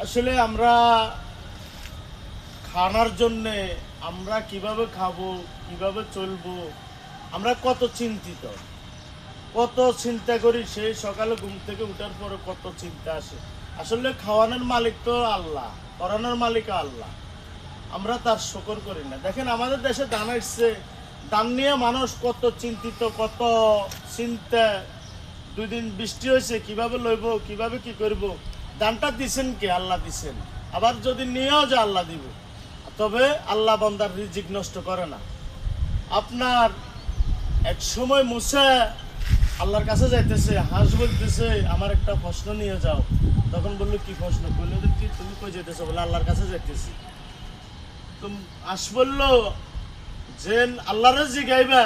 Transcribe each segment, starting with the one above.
আসলে আমরা খানার জন্যে আমরা কিভাবে খাবো, কিভাবে চলবো, আমরা কত চিন্তিত, কত চিন্তা করি। সেই সকালে ঘুম থেকে উঠার পরে কত চিন্তা আসে। আসলে খাওয়ানোর মালিক তো আল্লাহ, করানোর মালিক আল্লাহ। আমরা তার শুকর করি না। দেখেন আমাদের দেশে ধান আসছে, ধান নিয়ে মানুষ কত চিন্তিত, কত চিন্তা। 2 দিন বৃষ্টি হয়েছে, কিভাবে লইব, কিভাবে কি করব। ধানটা দিছেন কে? আল্লাহ দিছেন। আবার যদি নিয়েও যে আল্লাহ দিব। তবে আল্লাহ বান্দার রিজিক নষ্ট করে না। আপনার এক সময় মুসা আল্লাহর কাছে যাইতেছে, হাঁস বলতেছে আমার একটা প্রশ্ন নিয়ে যাও। তখন বললো কি প্রশ্ন? বললো যে কি তুমি কই যেতেছো? বলে আল্লাহর কাছে যাইতেছি। তো হাঁস বললো যেন আল্লাহরে জিগাইবা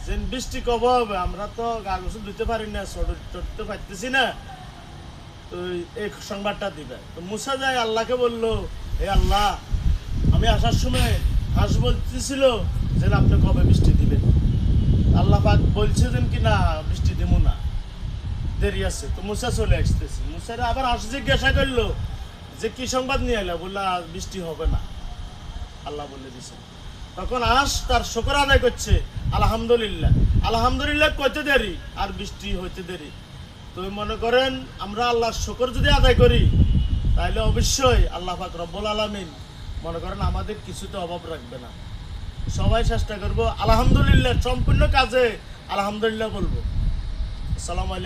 যেন বৃষ্টি কবে হবে। আমরা তো গা গোসল দিতে পারি না, চড়তে পারতেছি না, তো এই সংবাদটা দিবে। তো মুসা যায় আল্লাহকে বললো, হে আল্লাহ, আমি আসার সময় হাঁস বলতেছিল যে আপনি কবে বৃষ্টি দিবেন। আল্লাহ পাক বলছে যেন কি না বৃষ্টি দেবো না, দেরি আছে। তো মুসা চলে আসতেছে। মুসারে আবার হাঁস জিজ্ঞাসা করলো যে কি সংবাদ নিয়ে এলো? বললো বৃষ্টি হবে না, আল্লাহ বলে দিছে। তখন হাঁস তার শুকর আদায় করছে, আলহামদুলিল্লাহ। আলহামদুলিল্লাহ কইতে দেরি আর বৃষ্টি হইতে দেরি। তো মনে করেন আমরা আল্লাহর শুকর যদি আদায় করি তাহলে অবশ্যই আল্লাহ পাক রব্বুল আলামিন মনে করেন আমাদের কিছুতে অভাব রাখবে না। সবাই চেষ্টা করবো আলহামদুলিল্লাহ, সম্পূর্ণ কাজে আলহামদুলিল্লাহ বলবো। আসসালামু আলাইকুম।